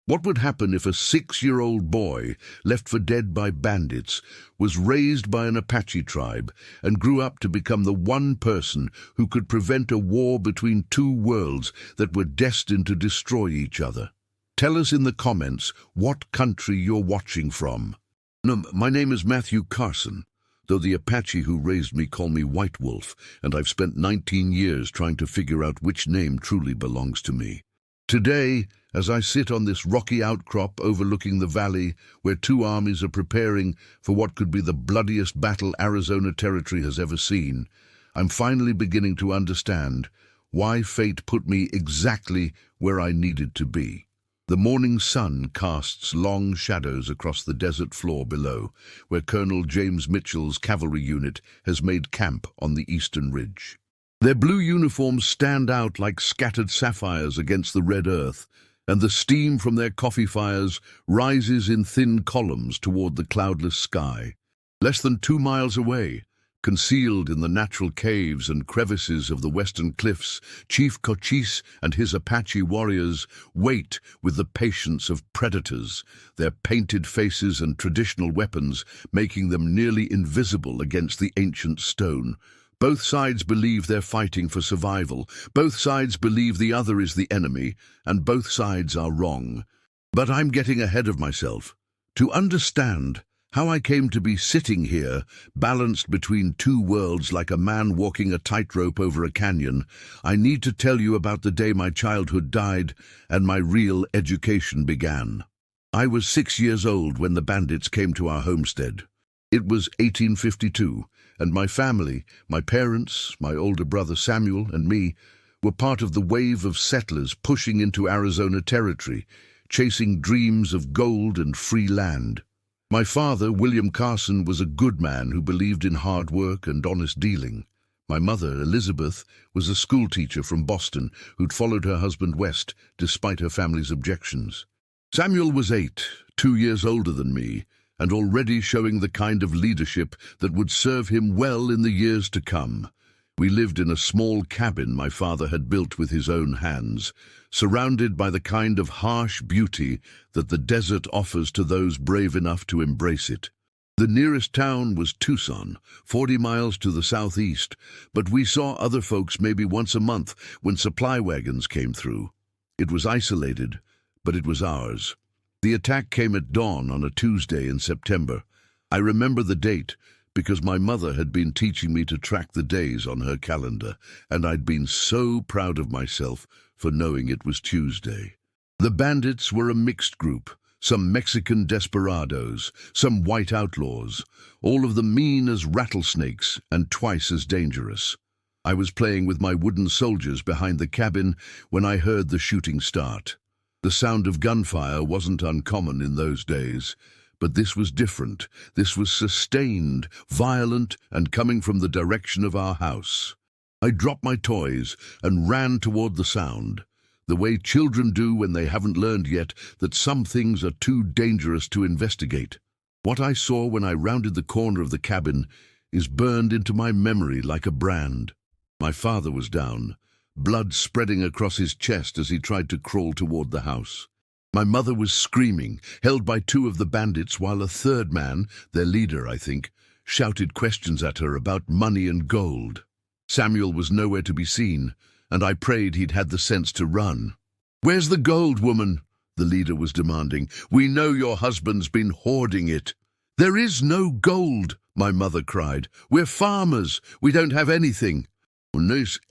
What would happen if a 6-year-old boy, left for dead by bandits, was raised by an Apache tribe and grew up to become the one person who could prevent a war between two worlds that were destined to destroy each other? Tell us in the comments what country you're watching from. No, my name is Matthew Carson, though the Apache who raised me call me White Wolf, and I've spent 19 years trying to figure out which name truly belongs to me. Today, as I sit on this rocky outcrop overlooking the valley where two armies are preparing for what could be the bloodiest battle Arizona Territory has ever seen, I'm finally beginning to understand why fate put me exactly where I needed to be. The morning sun casts long shadows across the desert floor below, where Colonel James Mitchell's cavalry unit has made camp on the eastern ridge. Their blue uniforms stand out like scattered sapphires against the red earth, and the steam from their coffee fires rises in thin columns toward the cloudless sky. Less than 2 miles away, concealed in the natural caves and crevices of the western cliffs, Chief Cochise and his Apache warriors wait with the patience of predators, their painted faces and traditional weapons making them nearly invisible against the ancient stone. Both sides believe they're fighting for survival. Both sides believe the other is the enemy, and both sides are wrong. But I'm getting ahead of myself. To understand how I came to be sitting here, balanced between two worlds like a man walking a tightrope over a canyon, I need to tell you about the day my childhood died and my real education began. I was 6 years old when the bandits came to our homestead. It was 1852, and my family, my parents, my older brother Samuel, and me, were part of the wave of settlers pushing into Arizona Territory, chasing dreams of gold and free land. My father, William Carson, was a good man who believed in hard work and honest dealing. My mother, Elizabeth, was a schoolteacher from Boston who'd followed her husband west despite her family's objections. Samuel was 8, 2 years older than me, and already showing the kind of leadership that would serve him well in the years to come. We lived in a small cabin my father had built with his own hands, surrounded by the kind of harsh beauty that the desert offers to those brave enough to embrace it. The nearest town was Tucson, 40 miles to the southeast, but we saw other folks maybe once a month when supply wagons came through. It was isolated, but it was ours. The attack came at dawn on a Tuesday in September. I remember the date because my mother had been teaching me to track the days on her calendar, and I'd been so proud of myself for knowing it was Tuesday. The bandits were a mixed group, some Mexican desperados, some white outlaws, all of them mean as rattlesnakes and twice as dangerous. I was playing with my wooden soldiers behind the cabin when I heard the shooting start. The sound of gunfire wasn't uncommon in those days, but this was different. This was sustained, violent, and coming from the direction of our house. I dropped my toys and ran toward the sound, the way children do when they haven't learned yet that some things are too dangerous to investigate. What I saw when I rounded the corner of the cabin is burned into my memory like a brand. My father was down, blood spreading across his chest as he tried to crawl toward the house. My mother was screaming, held by 2 of the bandits, while a third man, their leader I think, shouted questions at her about money and gold. Samuel was nowhere to be seen, and I prayed he'd had the sense to run. "Where's the gold, woman?" the leader was demanding. "We know your husband's been hoarding it." "There is no gold," my mother cried. "We're farmers. We don't have anything."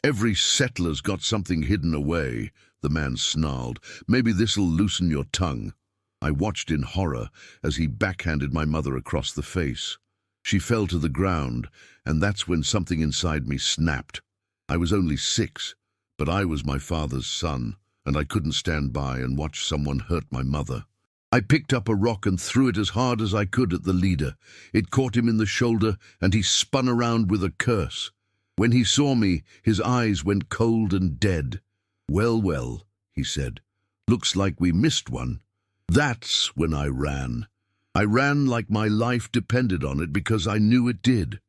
"Every settler's got something hidden away," the man snarled. "Maybe this'll loosen your tongue." I watched in horror as he backhanded my mother across the face. She fell to the ground, and that's when something inside me snapped. I was only 6, but I was my father's son, and I couldn't stand by and watch someone hurt my mother. I picked up a rock and threw it as hard as I could at the leader. It caught him in the shoulder, and he spun around with a curse. When he saw me, his eyes went cold and dead. "Well, well," he said, "looks like we missed one." That's when I ran. I ran like my life depended on it because I knew it did.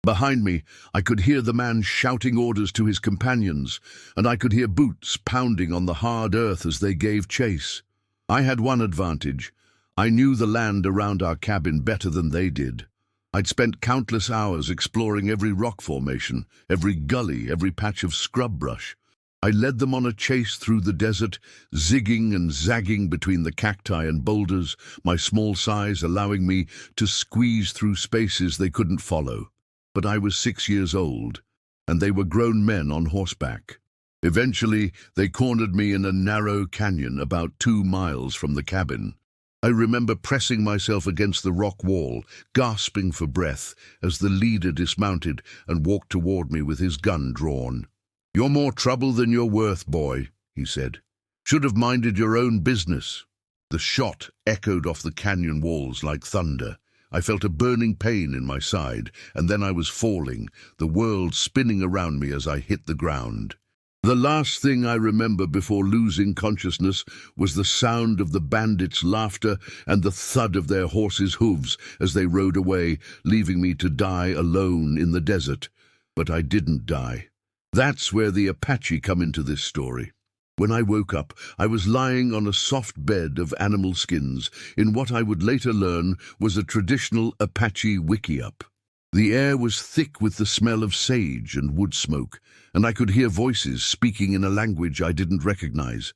Behind me, I could hear the man shouting orders to his companions, and I could hear boots pounding on the hard earth as they gave chase. I had one advantage. I knew the land around our cabin better than they did. I'd spent countless hours exploring every rock formation, every gully, every patch of scrub brush. I led them on a chase through the desert, zigging and zagging between the cacti and boulders, my small size allowing me to squeeze through spaces they couldn't follow. But I was 6 years old, and they were grown men on horseback. Eventually, they cornered me in a narrow canyon about 2 miles from the cabin. I remember pressing myself against the rock wall, gasping for breath, as the leader dismounted and walked toward me with his gun drawn. "You're more trouble than you're worth, boy," he said. "Should have minded your own business." The shot echoed off the canyon walls like thunder. I felt a burning pain in my side, and then I was falling, the world spinning around me as I hit the ground. The last thing I remember before losing consciousness was the sound of the bandits' laughter and the thud of their horses' hooves as they rode away, leaving me to die alone in the desert. But I didn't die. That's where the Apache come into this story. When I woke up, I was lying on a soft bed of animal skins in what I would later learn was a traditional Apache wickiup. The air was thick with the smell of sage and wood smoke, and I could hear voices speaking in a language I didn't recognize.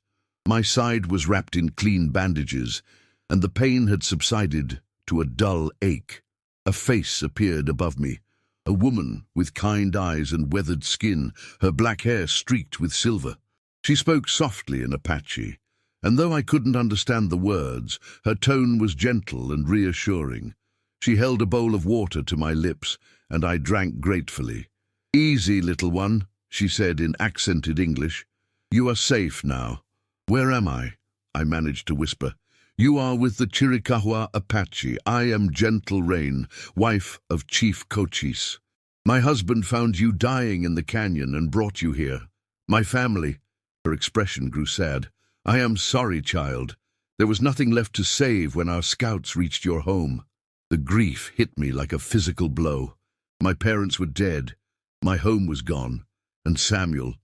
My side was wrapped in clean bandages, and the pain had subsided to a dull ache. A face appeared above me, a woman with kind eyes and weathered skin, her black hair streaked with silver. She spoke softly in Apache, and though I couldn't understand the words, her tone was gentle and reassuring. She held a bowl of water to my lips, and I drank gratefully. "Easy, little one," she said in accented English. "You are safe now." "Where am I?" I managed to whisper. "You are with the Chiricahua Apache. I am Gentle Rain, wife of Chief Cochise. My husband found you dying in the canyon and brought you here. My family—" Her expression grew sad. "I am sorry, child. There was nothing left to save when our scouts reached your home." The grief hit me like a physical blow. My parents were dead. My home was gone. And Samuel.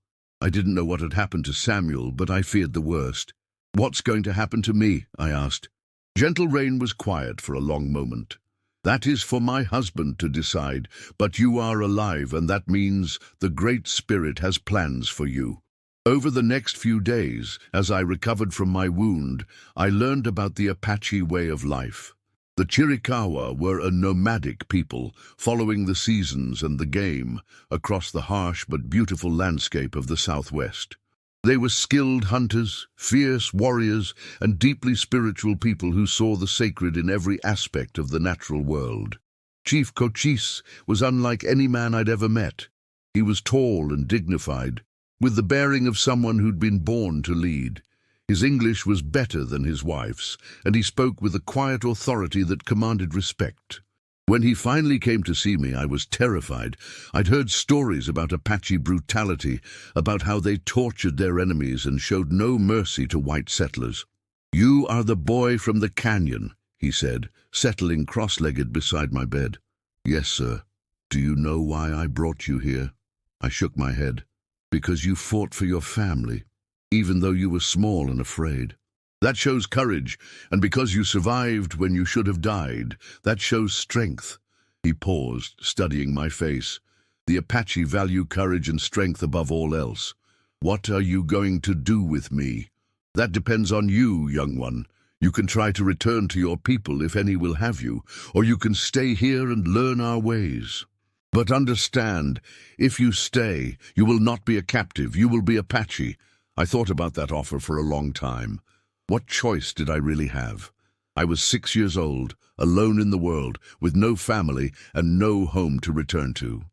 I didn't know what had happened to Samuel, but I feared the worst. "What's going to happen to me?" I asked. Gentle Rain was quiet for a long moment. "That is for my husband to decide, but you are alive, and that means the Great Spirit has plans for you." Over the next few days, as I recovered from my wound, I learned about the Apache way of life. The Chiricahua were a nomadic people, following the seasons and the game across the harsh but beautiful landscape of the Southwest. They were skilled hunters, fierce warriors, and deeply spiritual people who saw the sacred in every aspect of the natural world. Chief Cochise was unlike any man I'd ever met. He was tall and dignified, with the bearing of someone who'd been born to lead. His English was better than his wife's, and he spoke with a quiet authority that commanded respect. When he finally came to see me, I was terrified. I'd heard stories about Apache brutality, about how they tortured their enemies and showed no mercy to white settlers. "You are the boy from the canyon," he said, settling cross-legged beside my bed. "Yes, sir." "Do you know why I brought you here?" I shook my head. "Because you fought for your family, even though you were small and afraid. That shows courage, and because you survived when you should have died, that shows strength." He paused, studying my face. "The Apache value courage and strength above all else. What are you going to do with me?" "That depends on you, young one. You can try to return to your people if any will have you, or you can stay here and learn our ways. But understand, if you stay, you will not be a captive, you will be Apache." I thought about that offer for a long time. What choice did I really have? I was 6 years old, alone in the world, with no family and no home to return to.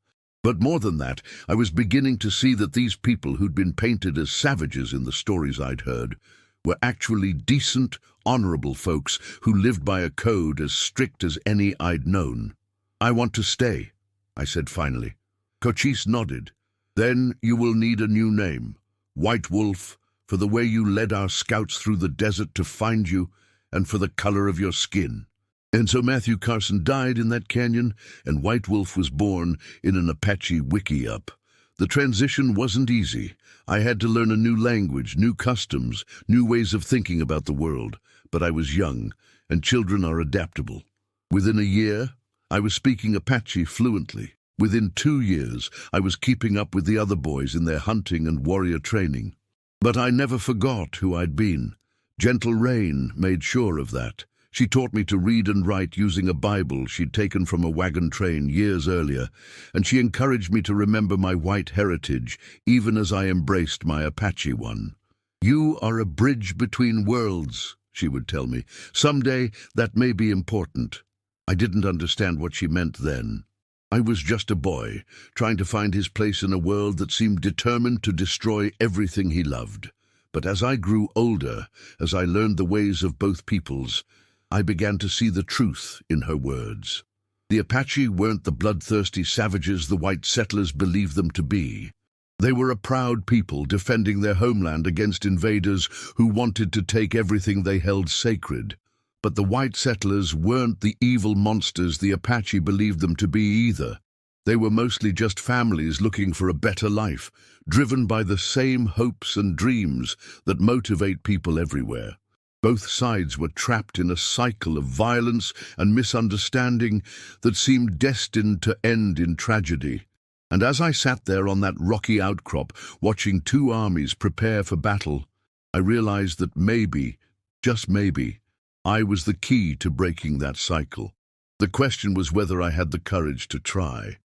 But more than that, I was beginning to see that these people who'd been painted as savages in the stories I'd heard were actually decent, honorable folks who lived by a code as strict as any I'd known. "I want to stay," I said finally. Cochise nodded. "Then you will need a new name. White Wolf, for the way you led our scouts through the desert to find you, and for the color of your skin." And so Matthew Carson died in that canyon, and White Wolf was born in an Apache wickiup. The transition wasn't easy. I had to learn a new language, new customs, new ways of thinking about the world. But I was young, and children are adaptable. Within a year, I was speaking Apache fluently. Within 2 years, I was keeping up with the other boys in their hunting and warrior training. But I never forgot who I'd been. Gentle Rain made sure of that. She taught me to read and write using a Bible she'd taken from a wagon train years earlier, and she encouraged me to remember my white heritage, even as I embraced my Apache one. "You are a bridge between worlds," she would tell me. "Someday that may be important." I didn't understand what she meant then. I was just a boy, trying to find his place in a world that seemed determined to destroy everything he loved. But as I grew older, as I learned the ways of both peoples, I began to see the truth in her words. The Apache weren't the bloodthirsty savages the white settlers believed them to be. They were a proud people defending their homeland against invaders who wanted to take everything they held sacred. But the white settlers weren't the evil monsters the Apache believed them to be either. They were mostly just families looking for a better life, driven by the same hopes and dreams that motivate people everywhere. Both sides were trapped in a cycle of violence and misunderstanding that seemed destined to end in tragedy. And as I sat there on that rocky outcrop, watching two armies prepare for battle, I realized that maybe, just maybe, I was the key to breaking that cycle. The question was whether I had the courage to try.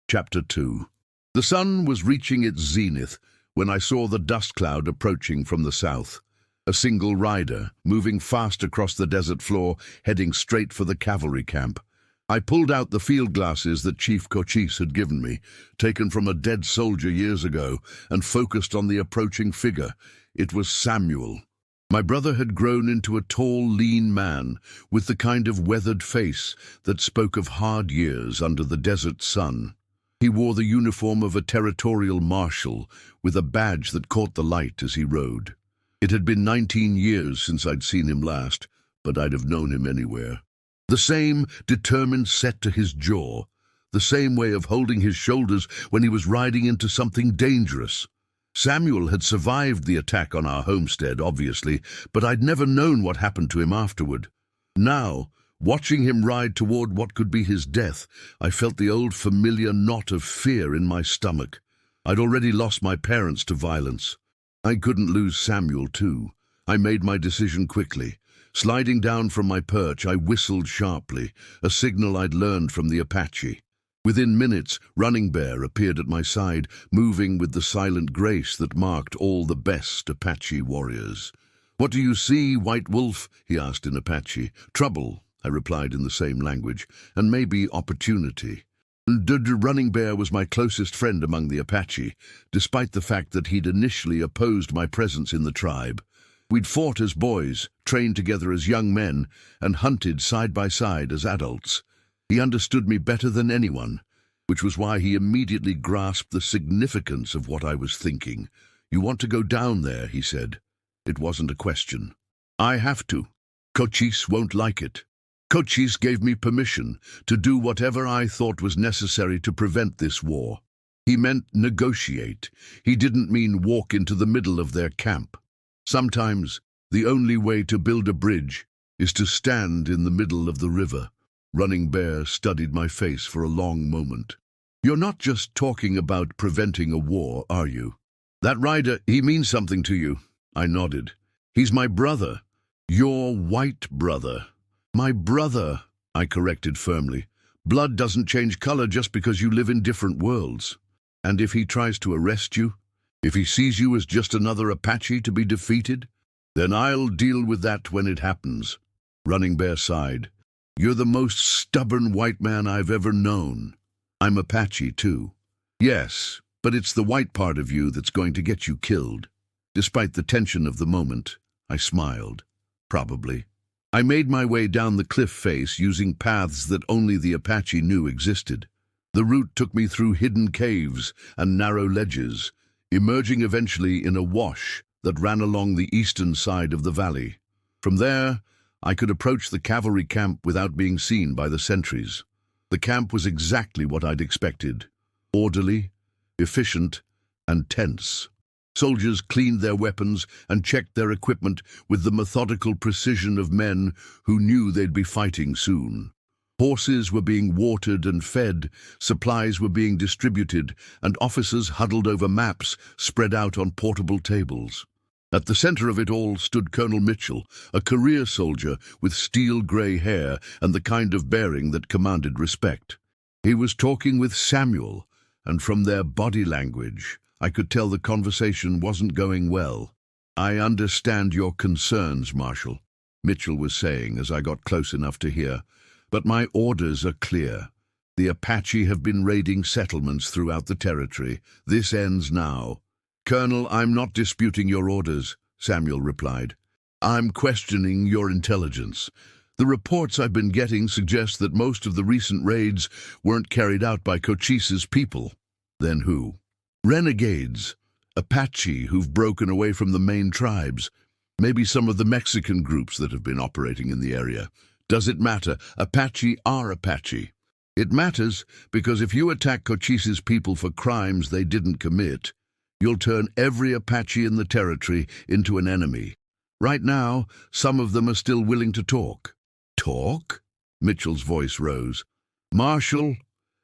Chapter 2. The sun was reaching its zenith when I saw the dust cloud approaching from the south. A single rider, moving fast across the desert floor, heading straight for the cavalry camp. I pulled out the field glasses that Chief Cochise had given me, taken from a dead soldier years ago, and focused on the approaching figure. It was Samuel. My brother had grown into a tall, lean man, with the kind of weathered face that spoke of hard years under the desert sun. He wore the uniform of a territorial marshal, with a badge that caught the light as he rode. It had been 19 years since I'd seen him last, but I'd have known him anywhere. The same determined set to his jaw, the same way of holding his shoulders when he was riding into something dangerous. Samuel had survived the attack on our homestead, obviously, but I'd never known what happened to him afterward. Now, watching him ride toward what could be his death, I felt the old familiar knot of fear in my stomach. I'd already lost my parents to violence. I couldn't lose Samuel, too. I made my decision quickly. Sliding down from my perch, I whistled sharply, a signal I'd learned from the Apache. Within minutes, Running Bear appeared at my side, moving with the silent grace that marked all the best Apache warriors. "What do you see, White Wolf?" he asked in Apache. "Trouble," I replied in the same language, "and maybe opportunity." Running Bear was my closest friend among the Apache, despite the fact that he'd initially opposed my presence in the tribe. We'd fought as boys, trained together as young men, and hunted side by side as adults. He understood me better than anyone, which was why he immediately grasped the significance of what I was thinking. "You want to go down there," he said. It wasn't a question. "I have to. Cochise won't like it." Cochise gave me permission to do whatever I thought was necessary to prevent this war. He meant negotiate. He didn't mean walk into the middle of their camp. Sometimes the only way to build a bridge is to stand in the middle of the river. Running Bear studied my face for a long moment. "You're not just talking about preventing a war, are you? That rider, he means something to you." I nodded. "He's my brother. Your white brother." "My brother," I corrected firmly. "Blood doesn't change color just because you live in different worlds. And if he tries to arrest you, if he sees you as just another Apache to be defeated, then I'll deal with that when it happens." Running Bear sighed. "You're the most stubborn white man I've ever known." "I'm Apache, too." "Yes, but it's the white part of you that's going to get you killed." Despite the tension of the moment, I smiled. "Probably." I made my way down the cliff face using paths that only the Apache knew existed. The route took me through hidden caves and narrow ledges, emerging eventually in a wash that ran along the eastern side of the valley. From there, I could approach the cavalry camp without being seen by the sentries. The camp was exactly what I'd expected. Orderly, efficient, and tense. Soldiers cleaned their weapons and checked their equipment with the methodical precision of men who knew they'd be fighting soon. Horses were being watered and fed, supplies were being distributed, and officers huddled over maps spread out on portable tables. At the center of it all stood Colonel Mitchell, a career soldier with steel-gray hair and the kind of bearing that commanded respect. He was talking with Samuel, and from their body language, I could tell the conversation wasn't going well. "I understand your concerns, Marshal," Mitchell was saying as I got close enough to hear. "But my orders are clear. The Apache have been raiding settlements throughout the territory. This ends now." "Colonel, I'm not disputing your orders," Samuel replied. "I'm questioning your intelligence. The reports I've been getting suggest that most of the recent raids weren't carried out by Cochise's people." "Then who?" "Renegades. Apache who've broken away from the main tribes. Maybe some of the Mexican groups that have been operating in the area. Does it matter? Apache are Apache. It matters because if you attack Cochise's people for crimes they didn't commit, you'll turn every Apache in the territory into an enemy. Right now, some of them are still willing to talk." "Talk?" Mitchell's voice rose. "Marshal,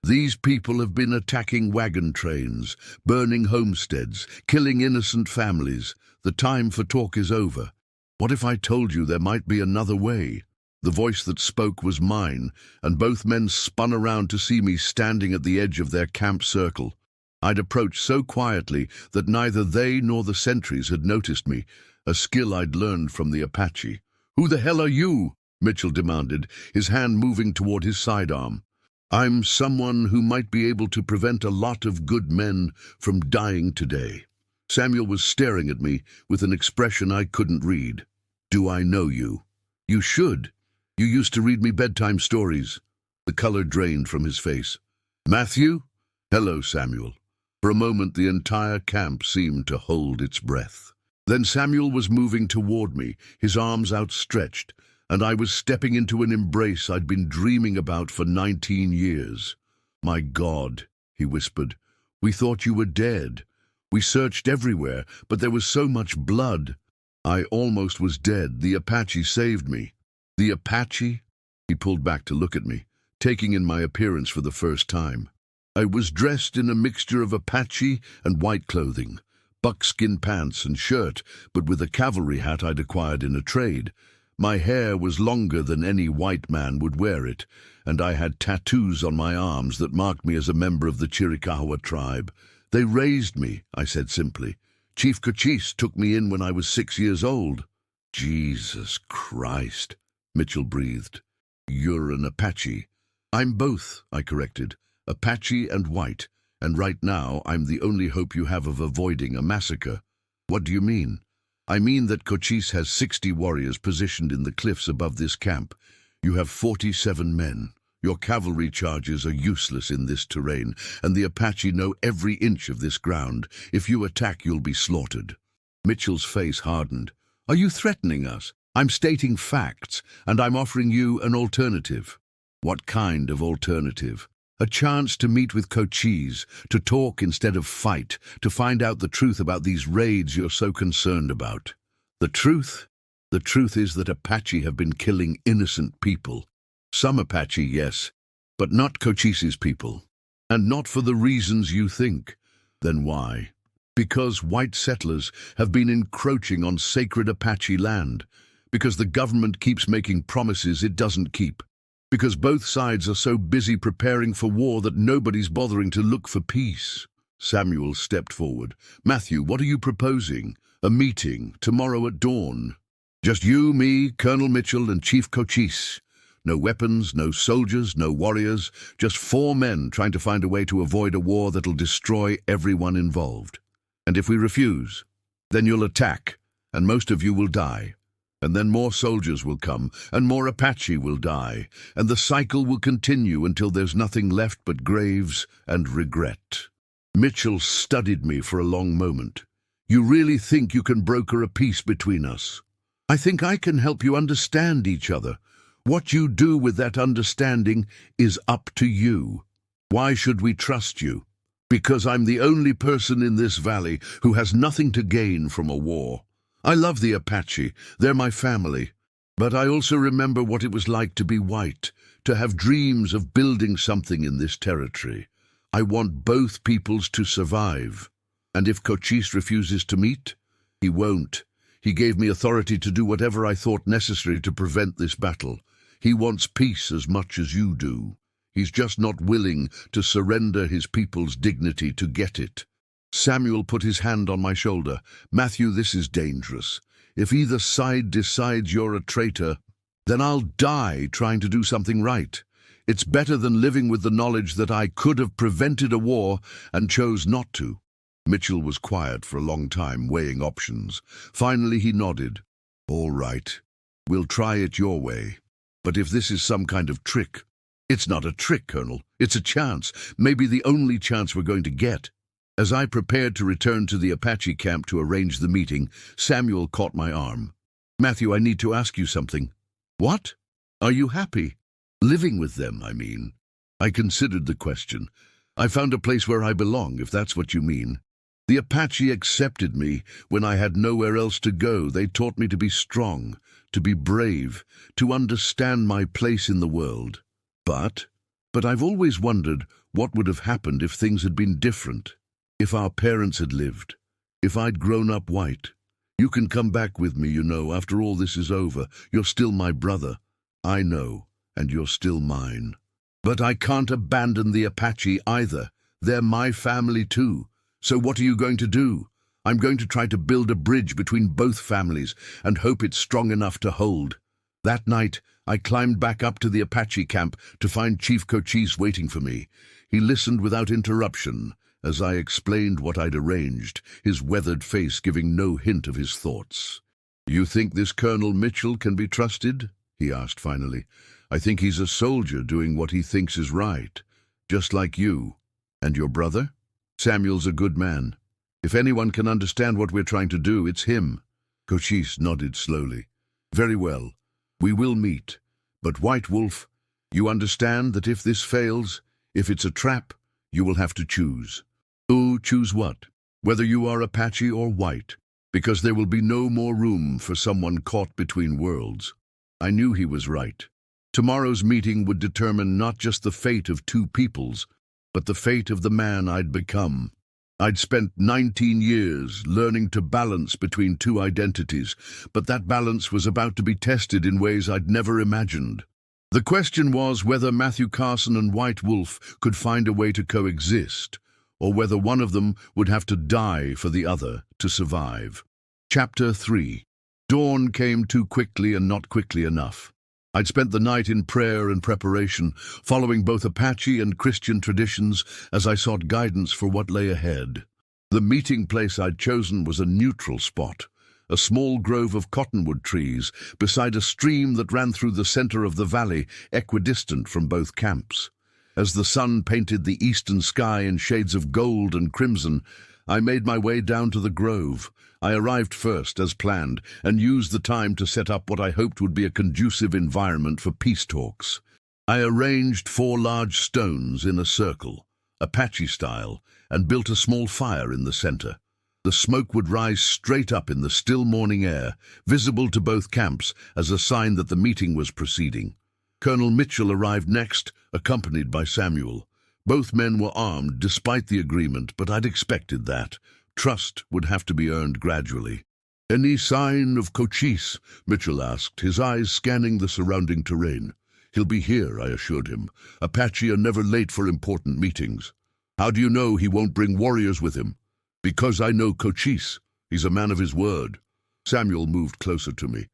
these people have been attacking wagon trains, burning homesteads, killing innocent families. The time for talk is over. What if I told you there might be another way?" The voice that spoke was mine, and both men spun around to see me standing at the edge of their camp circle. I'd approached so quietly that neither they nor the sentries had noticed me, a skill I'd learned from the Apache. "Who the hell are you?" Mitchell demanded, his hand moving toward his sidearm. "I'm someone who might be able to prevent a lot of good men from dying today." Samuel was staring at me with an expression I couldn't read. "Do I know you?" "You should. You used to read me bedtime stories." The color drained from his face. "Matthew?" "Hello, Samuel." For a moment, the entire camp seemed to hold its breath. Then Samuel was moving toward me, his arms outstretched, and I was stepping into an embrace I'd been dreaming about for 19 years. "My God," he whispered, "we thought you were dead. We searched everywhere, but there was so much blood. I almost was dead. The Apache saved me." "The Apache?" He pulled back to look at me, taking in my appearance for the first time. I was dressed in a mixture of Apache and white clothing, buckskin pants and shirt, but with a cavalry hat I'd acquired in a trade. My hair was longer than any white man would wear it, and I had tattoos on my arms that marked me as a member of the Chiricahua tribe. "They raised me," I said simply. "Chief Cochise took me in when I was 6 years old." "Jesus Christ," Mitchell breathed. "You're an Apache." "I'm both," I corrected. "Apache and white, and right now I'm the only hope you have of avoiding a massacre." "What do you mean?" "I mean that Cochise has 60 warriors positioned in the cliffs above this camp. You have 47 men. Your cavalry charges are useless in this terrain, and the Apache know every inch of this ground. If you attack, you'll be slaughtered." Mitchell's face hardened. "Are you threatening us?" "I'm stating facts, and I'm offering you an alternative." "What kind of alternative?" "A chance to meet with Cochise, to talk instead of fight, to find out the truth about these raids you're so concerned about." "The truth?" "The truth is that Apache have been killing innocent people. Some Apache, yes, but not Cochise's people. And not for the reasons you think." "Then why?" "Because white settlers have been encroaching on sacred Apache land. Because the government keeps making promises it doesn't keep. Because both sides are so busy preparing for war that nobody's bothering to look for peace." Samuel stepped forward. "Matthew, what are you proposing? A meeting, tomorrow at dawn. Just you, me, Colonel Mitchell, and Chief Cochise. No weapons, no soldiers, no warriors, just 4 men trying to find a way to avoid a war that'll destroy everyone involved. And if we refuse, then you'll attack, and most of you will die. And then more soldiers will come, and more Apache will die, and the cycle will continue until there's nothing left but graves and regret." Mitchell studied me for a long moment. "You really think you can broker a peace between us?" "I think I can help you understand each other. What you do with that understanding is up to you. Why should we trust you?" Because I'm the only person in this valley who has nothing to gain from a war. I love the Apache, they're my family. But I also remember what it was like to be white, to have dreams of building something in this territory. I want both peoples to survive. And if Cochise refuses to meet, he won't. He gave me authority to do whatever I thought necessary to prevent this battle. He wants peace as much as you do. He's just not willing to surrender his people's dignity to get it. Samuel put his hand on my shoulder. Matthew, this is dangerous. If either side decides you're a traitor, then I'll die trying to do something right. It's better than living with the knowledge that I could have prevented a war and chose not to. Mitchell was quiet for a long time, weighing options. Finally he nodded. All right, we'll try it your way. But if this is some kind of trick— It's not a trick, Colonel. It's a chance, maybe the only chance we're going to get. As I prepared to return to the Apache camp to arrange the meeting, Samuel caught my arm. Matthew, I need to ask you something. What? Are you happy? Living with them, I mean. I considered the question. I found a place where I belong, if that's what you mean. The Apache accepted me when I had nowhere else to go. They taught me to be strong, to be brave, to understand my place in the world. But I've always wondered what would have happened if things had been different. If our parents had lived. If I'd grown up white. You can come back with me, you know, after all this is over. You're still my brother. I know, and you're still mine. But I can't abandon the Apache either. They're my family too. So what are you going to do? I'm going to try to build a bridge between both families and hope it's strong enough to hold. That night, I climbed back up to the Apache camp to find Chief Cochise waiting for me. He listened without interruption as I explained what I'd arranged, his weathered face giving no hint of his thoughts. You think this Colonel Mitchell can be trusted? He asked finally. I think he's a soldier doing what he thinks is right, just like you. And your brother? Samuel's a good man. If anyone can understand what we're trying to do, it's him. Cochise nodded slowly. Very well. We will meet. But White Wolf, you understand that if this fails, if it's a trap, you will have to choose. Oh, choose what? Whether you are Apache or white, because there will be no more room for someone caught between worlds. I knew he was right. Tomorrow's meeting would determine not just the fate of two peoples, but the fate of the man I'd become. I'd spent 19 years learning to balance between two identities, but that balance was about to be tested in ways I'd never imagined. The question was whether Matthew Carson and White Wolf could find a way to coexist, or whether one of them would have to die for the other to survive. Chapter 3. Dawn came too quickly and not quickly enough. I'd spent the night in prayer and preparation, following both Apache and Christian traditions as I sought guidance for what lay ahead. The meeting place I'd chosen was a neutral spot, a small grove of cottonwood trees beside a stream that ran through the center of the valley, equidistant from both camps. As the sun painted the eastern sky in shades of gold and crimson, I made my way down to the grove. I arrived first, as planned, and used the time to set up what I hoped would be a conducive environment for peace talks. I arranged 4 large stones in a circle, Apache style, and built a small fire in the center. The smoke would rise straight up in the still morning air, visible to both camps as a sign that the meeting was proceeding. Colonel Mitchell arrived next, accompanied by Samuel. Both men were armed despite the agreement, but I'd expected that. Trust would have to be earned gradually. Any sign of Cochise? Mitchell asked, his eyes scanning the surrounding terrain. He'll be here, I assured him. Apache are never late for important meetings. How do you know he won't bring warriors with him? Because I know Cochise. He's a man of his word. Samuel moved closer to me.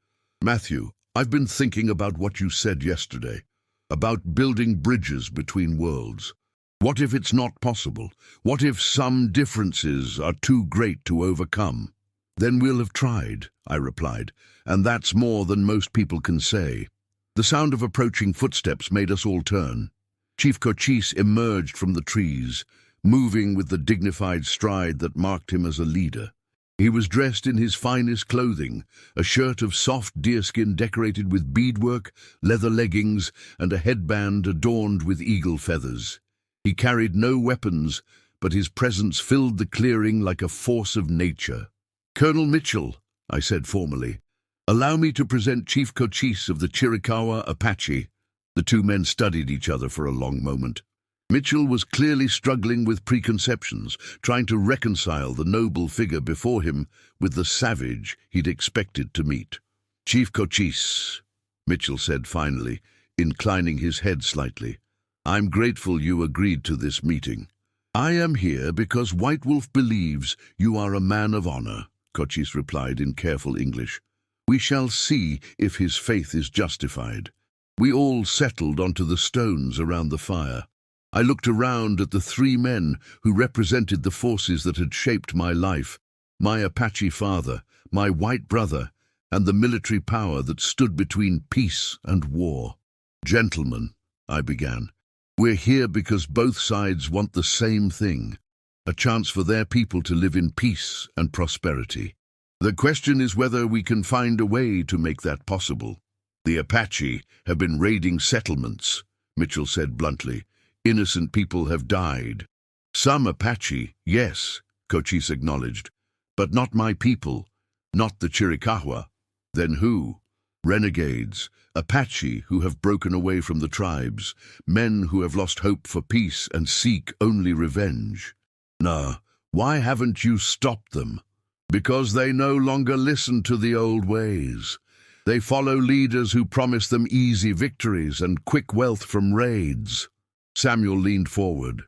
Matthew, I've been thinking about what you said yesterday, about building bridges between worlds. What if it's not possible? What if some differences are too great to overcome? Then we'll have tried, I replied, and that's more than most people can say. The sound of approaching footsteps made us all turn. Chief Cochise emerged from the trees, moving with the dignified stride that marked him as a leader. He was dressed in his finest clothing, a shirt of soft deerskin decorated with beadwork, leather leggings, and a headband adorned with eagle feathers. He carried no weapons, but his presence filled the clearing like a force of nature. "Colonel Mitchell," I said formally, "allow me to present Chief Cochise of the Chiricahua Apache." The two men studied each other for a long moment. Mitchell was clearly struggling with preconceptions, trying to reconcile the noble figure before him with the savage he'd expected to meet. "Chief Cochise," Mitchell said finally, inclining his head slightly, "I'm grateful you agreed to this meeting." "I am here because White Wolf believes you are a man of honor," Cochise replied in careful English. "We shall see if his faith is justified." We all settled onto the stones around the fire. I looked around at the three men who represented the forces that had shaped my life, my Apache father, my white brother, and the military power that stood between peace and war. "Gentlemen," I began, "we're here because both sides want the same thing, a chance for their people to live in peace and prosperity. The question is whether we can find a way to make that possible." "The Apache have been raiding settlements," Mitchell said bluntly. "Innocent people have died." "Some Apache, yes," Cochise acknowledged, "but not my people, not the Chiricahua." "Then who?" "Renegades, Apache who have broken away from the tribes, men who have lost hope for peace and seek only revenge." "Nah, why haven't you stopped them?" "Because they no longer listen to the old ways. They follow leaders who promise them easy victories and quick wealth from raids." Samuel leaned forward.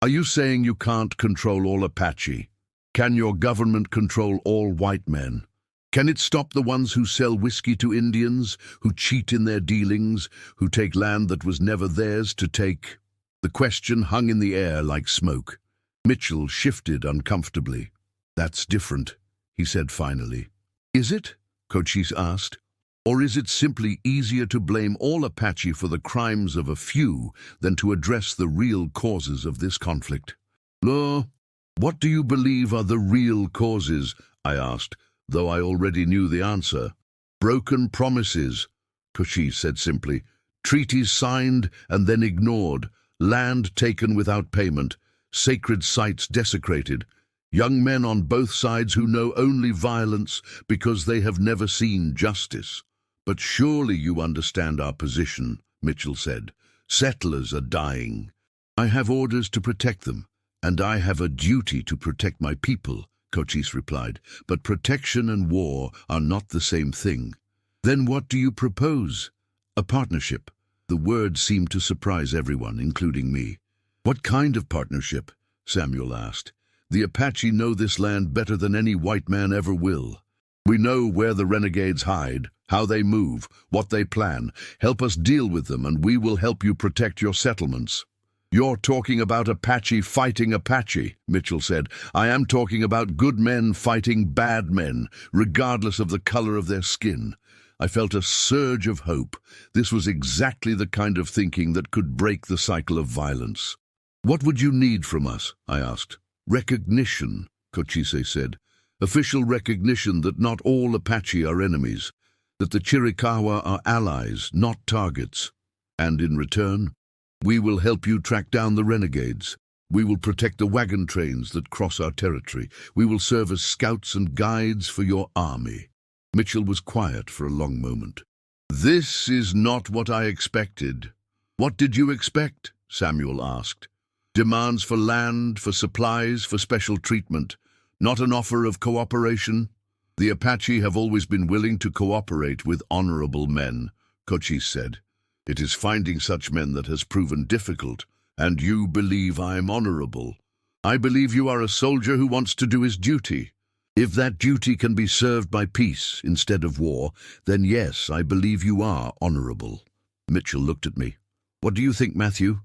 "Are you saying you can't control all Apache? Can your government control all white men? Can it stop the ones who sell whiskey to Indians, who cheat in their dealings, who take land that was never theirs to take?" The question hung in the air like smoke. Mitchell shifted uncomfortably. "That's different," he said finally. "Is it?" Cochise asked. "Or is it simply easier to blame all Apache for the crimes of a few than to address the real causes of this conflict?" What do you believe are the real causes?" I asked, though I already knew the answer. "Broken promises," Cochise said simply. "Treaties signed and then ignored, land taken without payment, sacred sites desecrated, young men on both sides who know only violence because they have never seen justice." "But surely you understand our position," Mitchell said. "Settlers are dying." "I have orders to protect them, and I have a duty to protect my people," Cochise replied. "But protection and war are not the same thing." "Then what do you propose?" "A partnership." The word seemed to surprise everyone, including me. "What kind of partnership?" Samuel asked. "The Apache know this land better than any white man ever will. We know where the renegades hide, how they move, what they plan. Help us deal with them, and we will help you protect your settlements." "You're talking about Apache fighting Apache," Mitchell said. "I am talking about good men fighting bad men, regardless of the color of their skin." I felt a surge of hope. This was exactly the kind of thinking that could break the cycle of violence. "What would you need from us?" I asked. "Recognition," Cochise said. "Official recognition that not all Apache are enemies, that the Chiricahua are allies, not targets. And in return, we will help you track down the renegades. We will protect the wagon trains that cross our territory. We will serve as scouts and guides for your army." Mitchell was quiet for a long moment. "This is not what I expected." "What did you expect?" Samuel asked. "Demands for land, for supplies, for special treatment. Not an offer of cooperation?" "The Apache have always been willing to cooperate with honorable men," Cochise said. "It is finding such men that has proven difficult, and you believe I am honorable." "I believe you are a soldier who wants to do his duty. If that duty can be served by peace instead of war, then yes, I believe you are honorable." Mitchell looked at me. "What do you think, Matthew?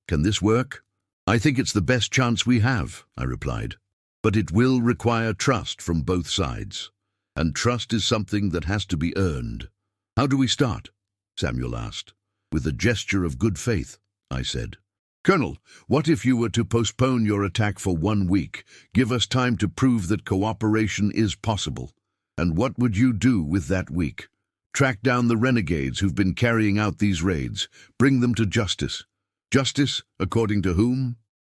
Can this work?" "I think it's the best chance we have," I replied. "But it will require trust from both sides. And trust is something that has to be earned." "How do we start?" Samuel asked. "With a gesture of good faith," I said. "Colonel, what if you were to postpone your attack for 1 week? Give us time to prove that cooperation is possible. And what would you do with that week? Track down the renegades who've been carrying out these raids. Bring them to justice. Justice according to whom?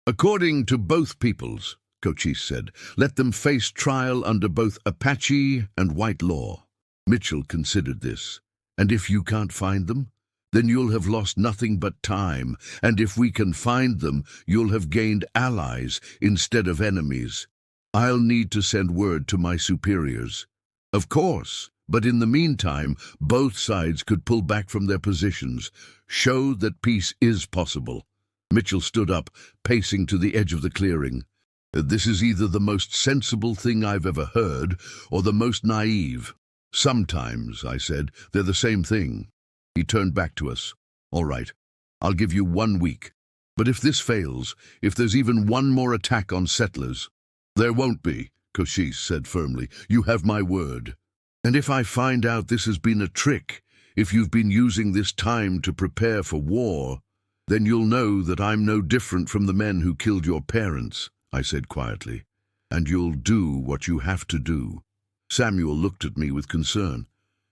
According to both peoples, Cochise said, let them face trial under both Apache and white law. Mitchell considered this. And if you can't find them, then you'll have lost nothing but time, and if we can find them, you'll have gained allies instead of enemies. I'll need to send word to my superiors. Of course, but in the meantime, both sides could pull back from their positions, show that peace is possible. Mitchell stood up, pacing to the edge of the clearing. This is either the most sensible thing I've ever heard, or the most naive. Sometimes, I said, they're the same thing. He turned back to us. All right, I'll give you 1 week. But if this fails, if there's even one more attack on settlers— There won't be, Cochise said firmly. You have my word. And if I find out this has been a trick, if you've been using this time to prepare for war, then you'll know that I'm no different from the men who killed your parents, I said quietly. And you'll do what you have to do. Samuel looked at me with concern.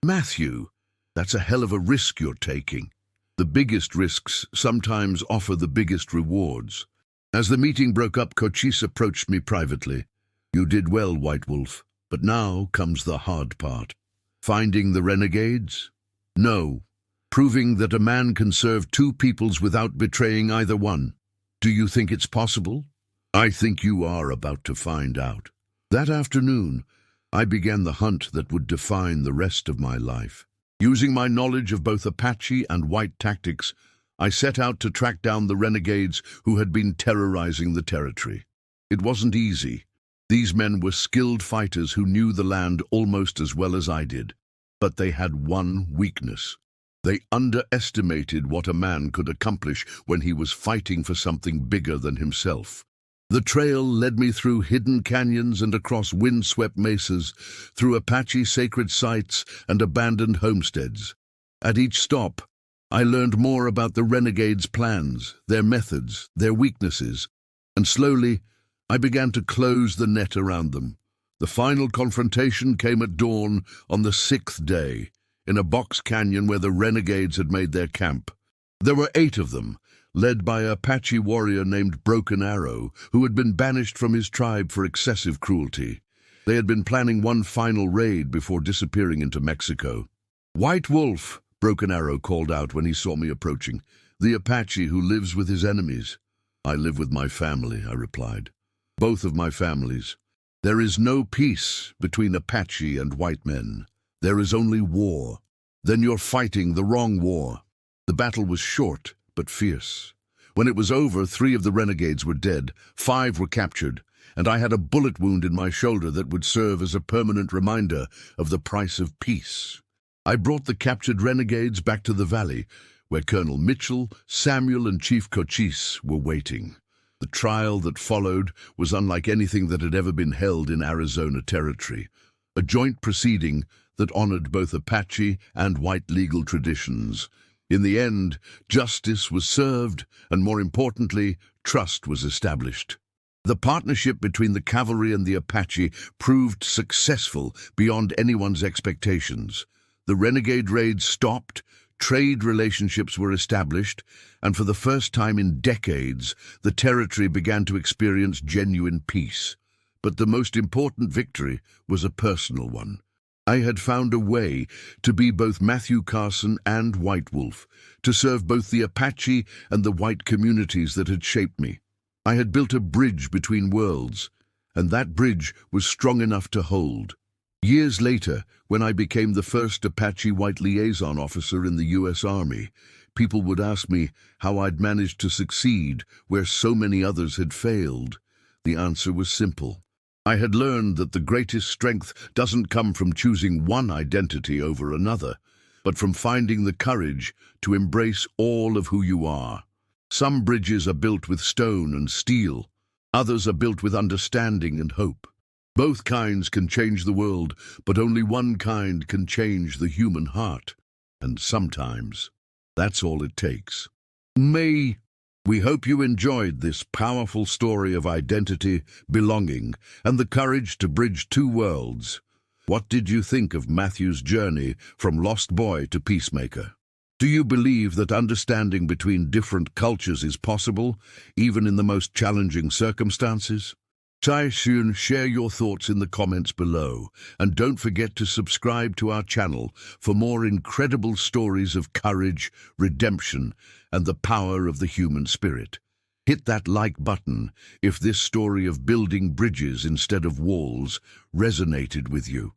Matthew, that's a hell of a risk you're taking. The biggest risks sometimes offer the biggest rewards. As the meeting broke up, Cochise approached me privately. You did well, White Wolf, but now comes the hard part. Finding the renegades? No. Proving that a man can serve two peoples without betraying either one. Do you think it's possible? I think you are about to find out. That afternoon, I began the hunt that would define the rest of my life. Using my knowledge of both Apache and white tactics, I set out to track down the renegades who had been terrorizing the territory. It wasn't easy. These men were skilled fighters who knew the land almost as well as I did. But they had one weakness. They underestimated what a man could accomplish when he was fighting for something bigger than himself. The trail led me through hidden canyons and across wind-swept mesas, through Apache sacred sites and abandoned homesteads. At each stop, I learned more about the renegades' plans, their methods, their weaknesses, and slowly I began to close the net around them. The final confrontation came at dawn on the 6th day, in a box canyon where the renegades had made their camp. There were 8 of them, led by an Apache warrior named Broken Arrow, who had been banished from his tribe for excessive cruelty. They had been planning one final raid before disappearing into Mexico. White Wolf, Broken Arrow called out when he saw me approaching, the Apache who lives with his enemies. I live with my family, I replied. Both of my families. There is no peace between Apache and white men. There is only war. Then you're fighting the wrong war. The battle was short, but fierce. When it was over, 3 of the renegades were dead, 5 were captured, and I had a bullet wound in my shoulder that would serve as a permanent reminder of the price of peace. I brought the captured renegades back to the valley, where Colonel Mitchell, Samuel, and Chief Cochise were waiting. The trial that followed was unlike anything that had ever been held in Arizona territory, a joint proceeding that honored both Apache and white legal traditions. In the end, justice was served, and more importantly, trust was established. The partnership between the Cavalry and the Apache proved successful beyond anyone's expectations. The renegade raids stopped, trade relationships were established, and for the first time in decades, the territory began to experience genuine peace. But the most important victory was a personal one. I had found a way to be both Matthew Carson and White Wolf, to serve both the Apache and the white communities that had shaped me. I had built a bridge between worlds, and that bridge was strong enough to hold. Years later, when I became the first Apache white liaison officer in the U.S. Army, people would ask me how I'd managed to succeed where so many others had failed. The answer was simple. I had learned that the greatest strength doesn't come from choosing one identity over another, but from finding the courage to embrace all of who you are. Some bridges are built with stone and steel. Others are built with understanding and hope. Both kinds can change the world, but only one kind can change the human heart. And sometimes, that's all it takes. We hope you enjoyed this powerful story of identity, belonging, and the courage to bridge two worlds. What did you think of Matthew's journey from lost boy to peacemaker? Do you believe that understanding between different cultures is possible, even in the most challenging circumstances? Soon share your thoughts in the comments below, and don't forget to subscribe to our channel for more incredible stories of courage, redemption, and the power of the human spirit. Hit that like button if this story of building bridges instead of walls resonated with you.